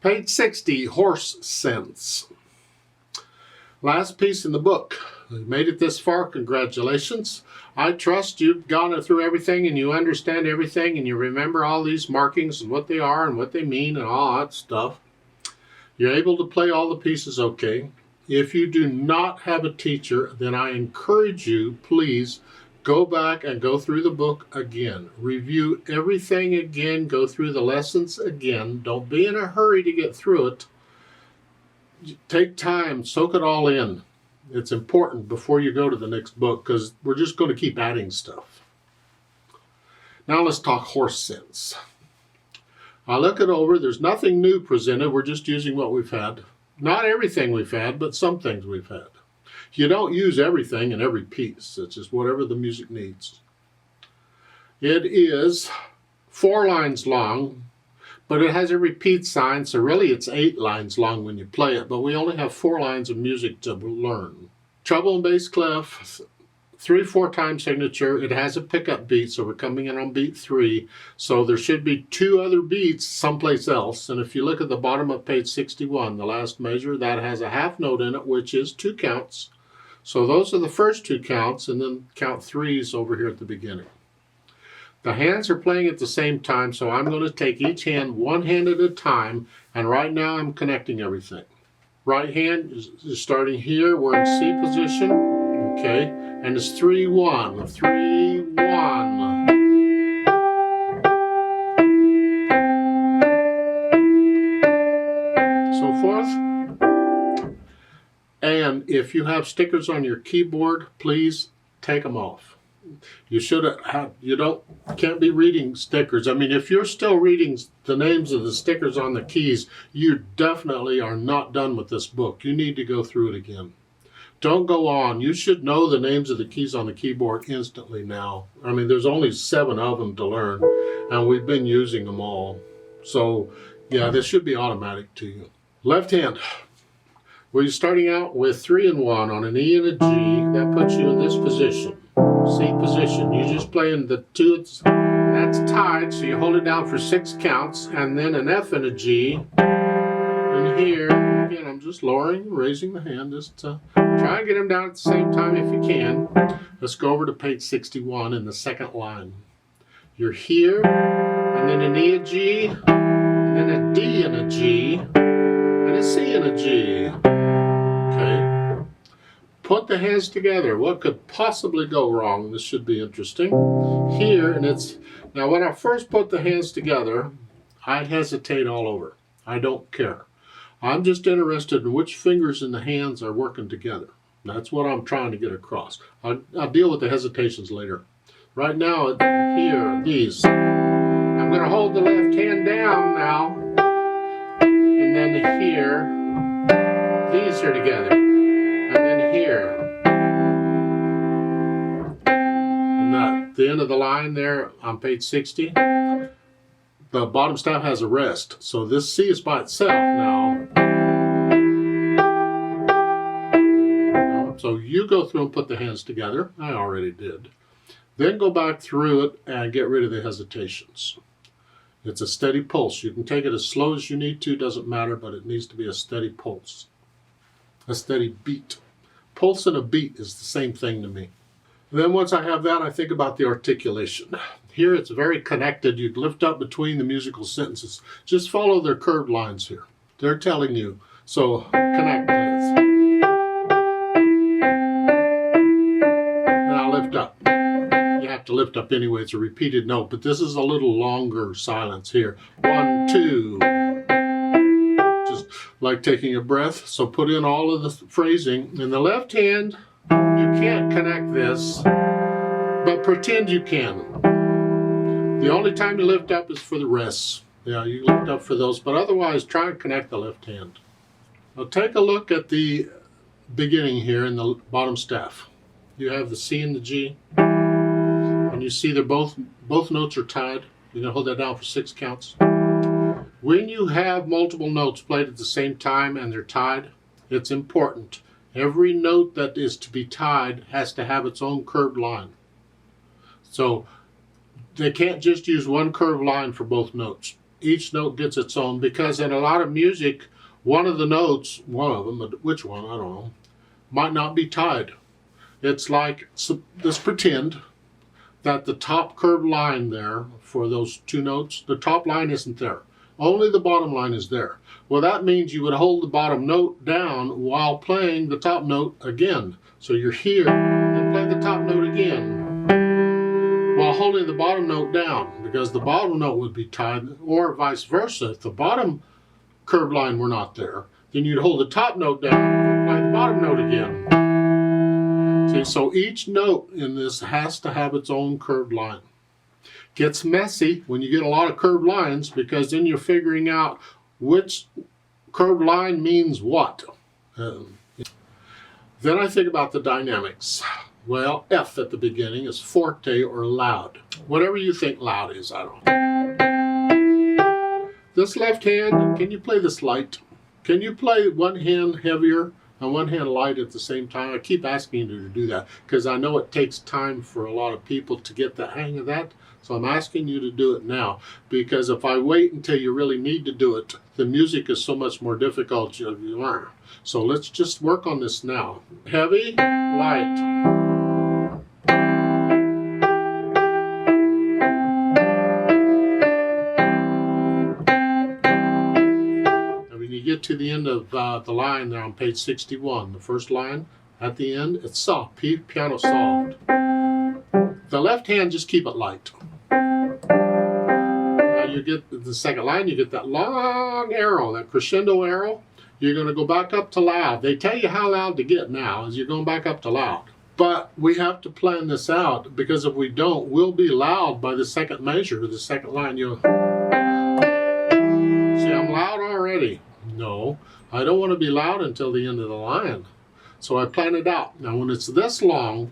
Page 60, horse sense. Last piece in the book. You made it this far, congratulations. I trust you've gone through everything and you understand everything and you remember all these markings and what they are and what they mean and all that stuff. You're able to play all the pieces okay. If you do not have a teacher, then I encourage you, please, go back and go through the book again. Review everything again. Go through the lessons again. Don't be in a hurry to get through it. Take time. Soak it all in. It's important before you go to the next book because we're just going to keep adding stuff. Now let's talk horse sense. I look it over. There's nothing new presented. We're just using what we've had. Not everything we've had, but some things we've had. You don't use everything in every piece. It's just whatever the music needs. It is 4 lines long, but it has a repeat sign, so really it's 8 lines long when you play it, but we only have 4 lines of music to learn. Treble and bass clef, 3/4 time signature. It has a pickup beat, so we're coming in on beat 3, so there should be 2 other beats someplace else, and if you look at the bottom of page 61, the last measure, that has a half note in it, which is 2 counts. So those are the first 2 counts, and then count 3s over here at the beginning. The hands are playing at the same time, so I'm going to take each hand one hand at a time, and right now I'm connecting everything. Right hand is starting here. We're in C position, okay, and it's 3-1, 3-1. So forth. And if you have stickers on your keyboard, please take them off. You can't be reading stickers. I mean, if you're still reading the names of the stickers on the keys, you definitely are not done with this book. You need to go through it again. Don't go on. You should know the names of the keys on the keyboard instantly now. I mean, there's only 7 of them to learn, and we've been using them all. So, yeah, this should be automatic to you. Left hand. Well, you're starting out with 3 and 1 on an E and a G. That puts you in this position, C position. You're just playing the 2, that's tied, so you hold it down for 6 counts, and then an F and a G. And here, again, I'm just lowering, raising the hand. Just try and get them down at the same time if you can. Let's go over to page 61 in the second line. You're here, and then an E and a G, and then a D and a G, and a C and a G. Okay. Put the hands together. What could possibly go wrong? This should be interesting. Here, and it's, now when I first put the hands together, I'd hesitate all over. I don't care. I'm just interested in which fingers in the hands are working together. That's what I'm trying to get across. I'll deal with the hesitations later. Right now, here, these. I'm going to hold the left hand down now, and then here, these are together, and then here. And at the end of the line there on page 60, the bottom staff has a rest. So this C is by itself now. So you go through and put the hands together. I already did. Then go back through it and get rid of the hesitations. It's a steady pulse. You can take it as slow as you need to, doesn't matter, but it needs to be a steady pulse. A steady beat. Pulse and a beat is the same thing to me. Then once I have that, I think about the articulation. Here it's very connected. You lift up between the musical sentences. Just follow their curved lines here. They're telling you. So connect this. Now lift up. You have to lift up anyway. It's a repeated note, but this is a little longer silence here. 1, 2. Just like taking a breath. So put in all of the phrasing. In the left hand, you can't connect this, but pretend you can. The only time you lift up is for the rests. Yeah, you lift up for those, but otherwise try and connect the left hand. Now take a look at the beginning here in the bottom staff. You have the C and the G, and you see they're both notes are tied. You're going to hold that down for 6 counts. When you have multiple notes played at the same time and they're tied, it's important. Every note that is to be tied has to have its own curved line. So they can't just use one curved line for both notes. Each note gets its own, because in a lot of music, one of the notes, one of them, which one, I don't know, might not be tied. It's like, so let's pretend that the top curved line there for those two notes, the top line isn't there. Only the bottom line is there. Well, that means you would hold the bottom note down while playing the top note again. So you're here and play the top note again while holding the bottom note down, because the bottom note would be tied, or vice versa. If the bottom curved line were not there, then you'd hold the top note down and play the bottom note again. See, so each note in this has to have its own curved line. Gets messy when you get a lot of curved lines, because then you're figuring out which curved line means what. Then I think about the dynamics. Well, F at the beginning is forte or loud. Whatever you think loud is, I don't know. This left hand, can you play this light? Can you play one hand heavier and one hand light at the same time? I keep asking you to do that because I know it takes time for a lot of people to get the hang of that. So I'm asking you to do it now, because if I wait until you really need to do it, the music is so much more difficult. So let's just work on this now. Heavy, light. When you get to the end of the line there on page 61, the first line at the end, it's soft, piano soft. The left hand, just keep it light. Now you get the second line, you get that long arrow, that crescendo arrow. You're going to go back up to loud. They tell you how loud to get now as you're going back up to loud. But we have to plan this out, because if we don't, we'll be loud by the second measure, the second line. You'll see, I'm loud already. No, I don't want to be loud until the end of the line. So I plan it out. Now when it's this long,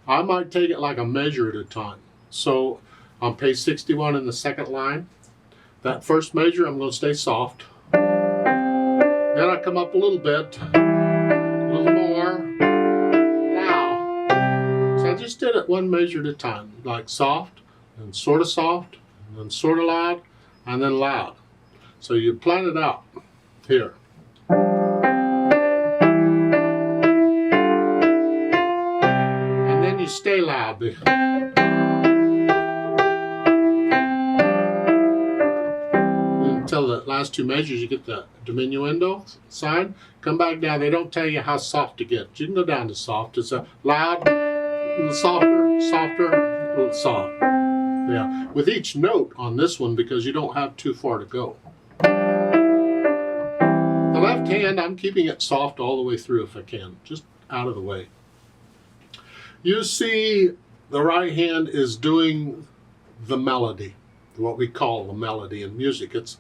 I might take it like a measure at a time. So on page 61 in the second line, that first measure I'm going to stay soft. Then I come up a little bit, a little more, loud. So I just did it one measure at a time, like soft, and sort of soft, and then sort of loud, and then loud. So you plan it out here. And then you stay loud. Until the last two measures, you get the diminuendo sign. Come back down. They don't tell you how soft to get. You can go down to soft. It's a loud, a little softer, softer, a little soft. Yeah, with each note on this one, because you don't have too far to go. The left hand, I'm keeping it soft all the way through if I can, just out of the way. You see, the right hand is doing the melody, what we call the melody in music. It's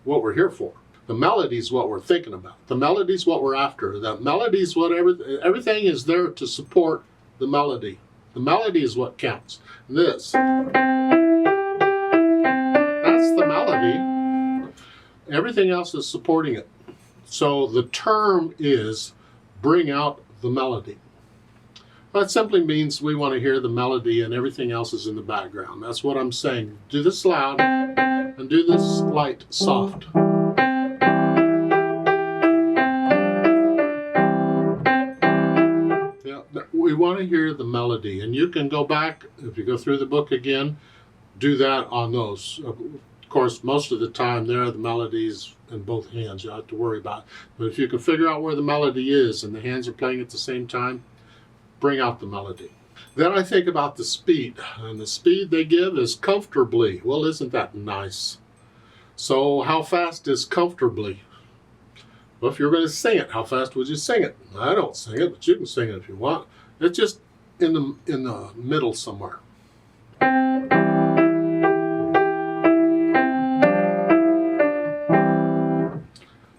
what we're here for. The melody is what we're thinking about. The melody is what we're after. The melody is what everything is there to support the melody. The melody is what counts. This, that's the melody. Everything else is supporting it. So the term is bring out the melody. That simply means we want to hear the melody and everything else is in the background. That's what I'm saying. Do this loud and do this light soft. Yeah, we want to hear the melody, and you can go back, if you go through the book again, do that on those. Of course, most of the time there are the melodies in both hands. You don't have to worry about it. But if you can figure out where the melody is and the hands are playing at the same time, bring out the melody. Then I think about the speed, and the speed they give is comfortably. Well, isn't that nice? So how fast is comfortably? Well, if you're going to sing it, how fast would you sing it? I don't sing it, but you can sing it if you want. It's just in the middle somewhere.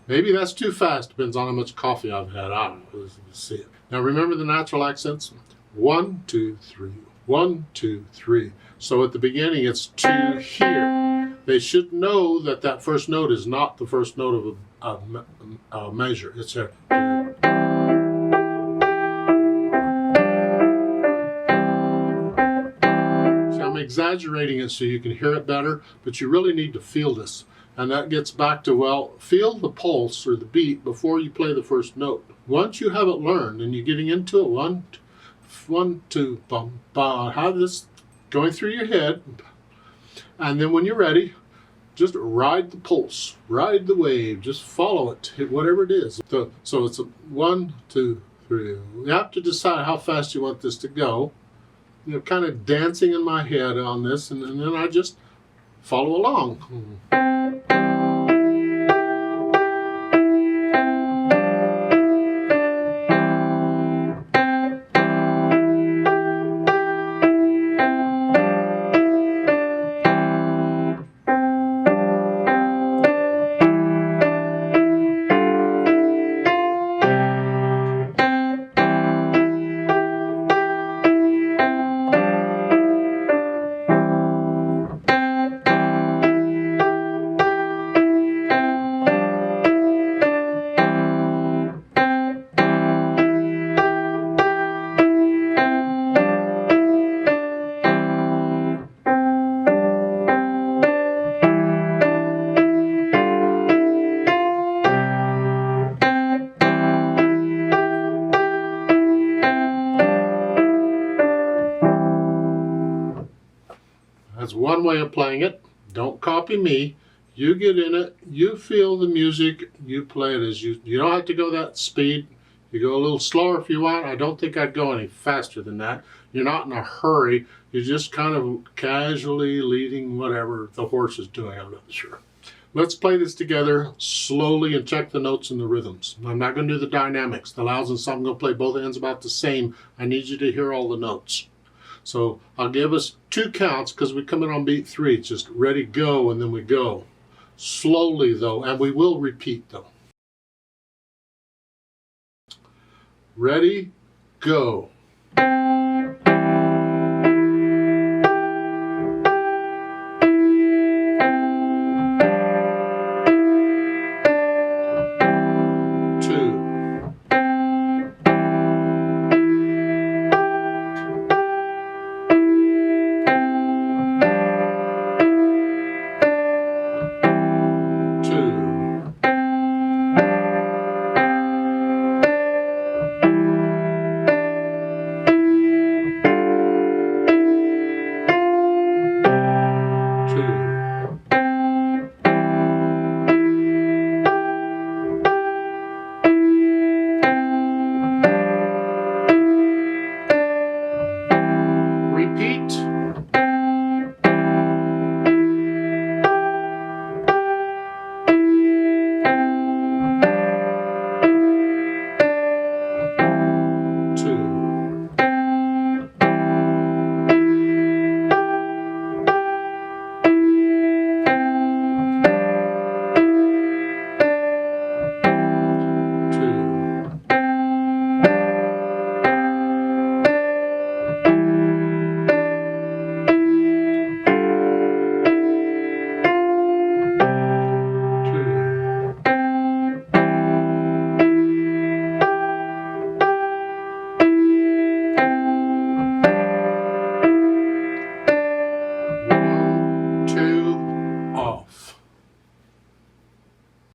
Maybe that's too fast. Depends on how much coffee I've had. I don't know. Let's see it. Now remember the natural accents? 1, 2, 3. 1, 2, 3. So at the beginning it's to here. They should know that that first note is not the first note of a measure. It's a. See, I'm exaggerating it so you can hear it better, but you really need to feel this. And that gets back to, well, feel the pulse or the beat before you play the first note. Once you have it learned and you're getting into it, one, two, bum, ba, have this going through your head. And then when you're ready, just ride the pulse, ride the wave, just follow it, hit whatever it is. So it's a 1, 2, 3. You have to decide how fast you want this to go. You know, kind of dancing in my head on this, and then I just follow along. That's one way of playing it. Don't copy me. You get in it, you feel the music, you play it as you don't have to go that speed. You go a little slower if you want. I don't think I'd go any faster than that. You're not in a hurry. You're just kind of casually leading whatever the horse is doing. I'm not sure. Let's play this together slowly and check the notes and the rhythms. I'm not going to do the dynamics. The louds and some, I'm going to play both ends about the same. I need you to hear all the notes. So I'll give us 2 counts because we come in on beat 3. It's just ready, go, and then we go. Slowly though, and we will repeat though. Ready, go.